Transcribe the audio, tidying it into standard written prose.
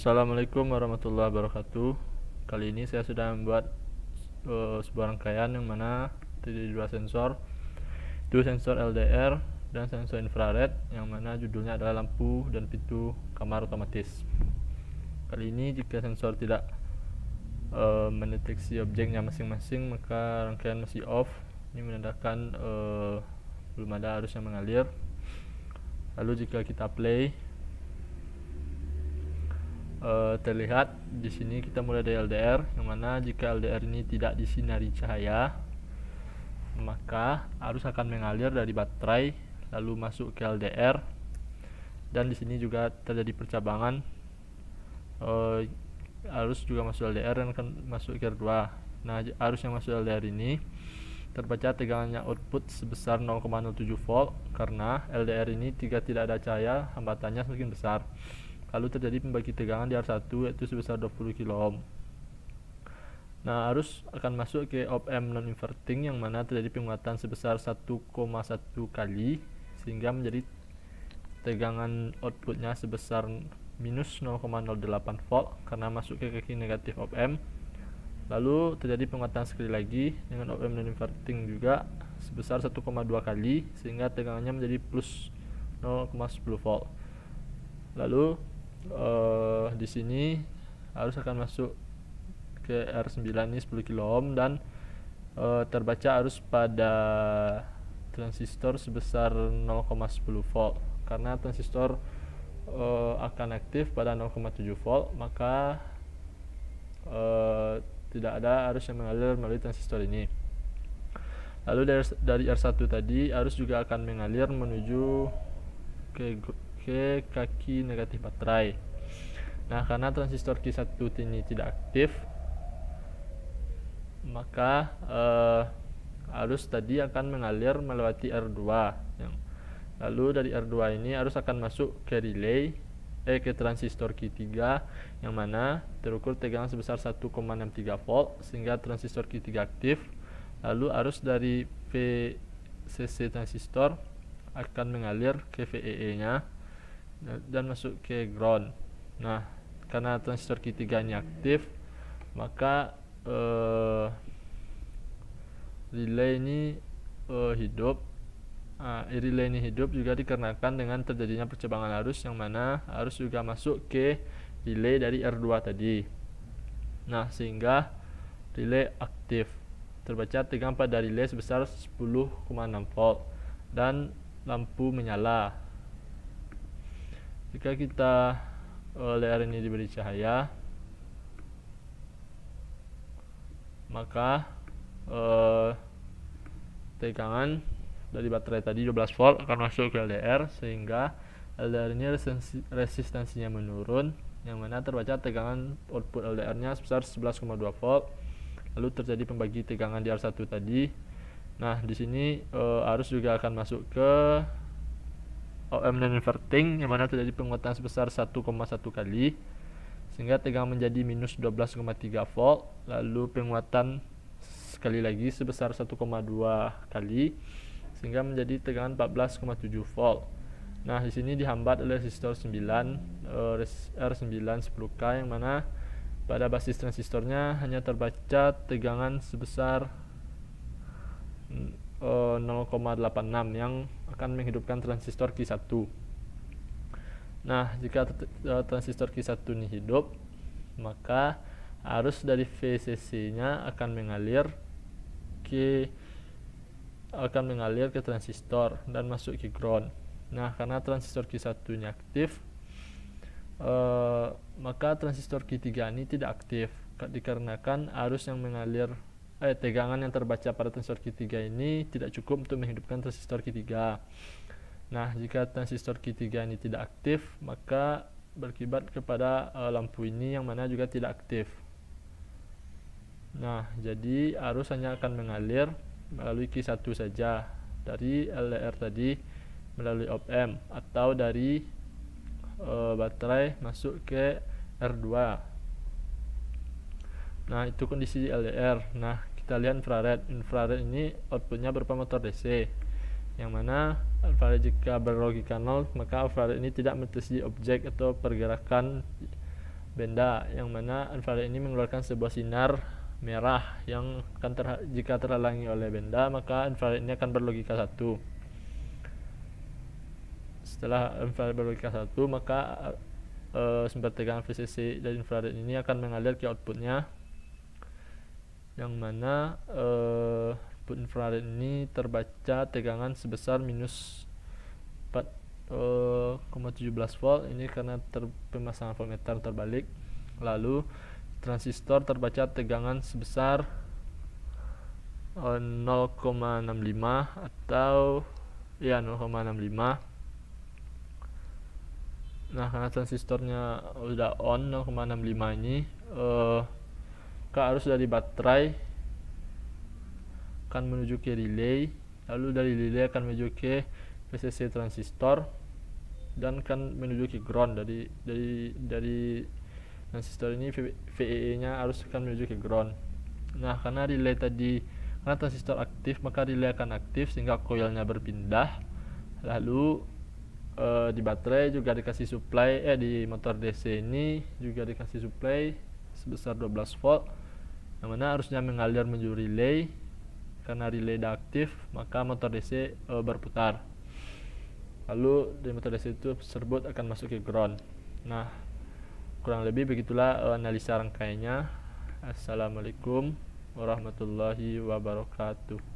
Assalamualaikum warahmatullahi wabarakatuh. Kali ini saya sudah membuat sebuah rangkaian yang mana terdiri dua sensor, itu sensor LDR dan sensor infrared, yang mana judulnya adalah lampu dan pintu kamar otomatis. Kali ini jika sensor tidak mendeteksi objeknya masing-masing, maka rangkaian masih off. Ini menandakan belum ada arus yang mengalir. Lalu jika kita play, terlihat di sini kita mulai dari LDR, yang mana jika LDR ini tidak disinari cahaya, maka arus akan mengalir dari baterai lalu masuk ke LDR, dan di sini juga terjadi percabangan, arus juga masuk LDR dan akan masuk ke R2. Nah, arus yang masuk LDR ini terbaca tegangannya output sebesar 0,07 volt karena LDR ini jika tidak ada cahaya hambatannya semakin besar. Lalu terjadi pembagi tegangan di R1 yaitu sebesar 20 kilo ohm. Nah, arus akan masuk ke op-amp non-inverting yang mana terjadi penguatan sebesar 1,1 kali sehingga menjadi tegangan outputnya sebesar minus 0,08 volt karena masuk ke kaki negatif op-amp. Lalu terjadi penguatan sekali lagi dengan op-amp non-inverting juga sebesar 1,2 kali sehingga tegangannya menjadi plus 0,10 volt. Lalu di sini arus akan masuk ke R9 ini 10 kilo ohm dan terbaca arus pada transistor sebesar 0,10 volt. Karena transistor akan aktif pada 0,7 volt, maka tidak ada arus yang mengalir melalui transistor ini. Lalu dari R1 tadi arus juga akan mengalir menuju ke kaki negatif baterai. Nah, karena transistor Q1 ini tidak aktif, maka arus tadi akan mengalir melewati R2. Lalu dari R2 ini arus akan masuk ke relay ke transistor Q3 yang mana terukur tegangan sebesar 1,63 volt sehingga transistor Q3 aktif. Lalu arus dari VCC transistor akan mengalir ke VEE nya dan masuk ke ground. Nah, karena transistor Q3 ini aktif, maka relay ini hidup. Relay ini hidup juga dikarenakan dengan terjadinya percabangan arus yang mana arus juga masuk ke relay dari R2 tadi. Nah, sehingga relay aktif. Terbaca tegangan pada relay sebesar 10,6 volt dan lampu menyala. Jika kita LDR ini diberi cahaya, maka tegangan dari baterai tadi 12 volt akan masuk ke LDR sehingga LDR ini resistansinya menurun, yang mana terbaca tegangan output LDR nya sebesar 11,2 volt. Lalu terjadi pembagi tegangan di R1 tadi. Nah, di sini arus juga akan masuk ke op-amp non-inverting yang mana terjadi penguatan sebesar 1,1 kali sehingga tegangan menjadi minus 12,3 volt. Lalu penguatan sekali lagi sebesar 1,2 kali sehingga menjadi tegangan 14,7 volt. Nah, di sini dihambat oleh resistor 9 R9 10K yang mana pada basis transistornya hanya terbaca tegangan sebesar 0,86 yang akan menghidupkan transistor Q1. Nah, jika transistor Q1 ini hidup, maka arus dari VCC nya akan mengalir ke transistor dan masuk ke ground. Nah, karena transistor Q1 ini aktif, maka transistor Q3 ini tidak aktif dikarenakan arus yang mengalir tegangan yang terbaca pada transistor Q3 ini tidak cukup untuk menghidupkan transistor Q3. Nah, jika transistor Q3 ini tidak aktif, maka berakibat kepada lampu ini yang mana juga tidak aktif. Nah, jadi arus hanya akan mengalir melalui Q1 saja dari LDR tadi melalui op-amp atau dari baterai masuk ke R2. Nah, itu kondisi LDR. Nah, kita lihat infrared ini outputnya berupa motor DC yang mana infrared jika berlogika 0 maka infrared ini tidak mendeteksi objek atau pergerakan benda, yang mana infrared ini mengeluarkan sebuah sinar merah yang jika terhalangi oleh benda, maka infrared ini akan berlogika 1. Setelah infrared berlogika 1, maka sumber tegangan VCC dari infrared ini akan mengalir ke outputnya, yang mana output infrared ini terbaca tegangan sebesar minus 4,17 volt. Ini karena pemasangan voltmeter terbalik. Lalu transistor terbaca tegangan sebesar 0,65 atau ya 0,65. Nah, karena transistornya udah on 0,65 ini, ke arus dari baterai akan menuju ke relay, lalu dari relay akan menuju ke VCC transistor dan akan menuju ke ground. Dari transistor ini VEE nya harus akan menuju ke ground. Nah, karena transistor aktif, maka relay akan aktif sehingga coilnya berpindah. Lalu di baterai juga dikasih supply, di motor DC ini juga dikasih supply sebesar 12 volt, yang mana harusnya mengalir menuju relay. Karena relay sudah aktif, maka motor DC berputar. Lalu dari motor DC tersebut akan masuk ke ground. Nah, kurang lebih begitulah analisa rangkaiannya. Assalamualaikum warahmatullahi wabarakatuh.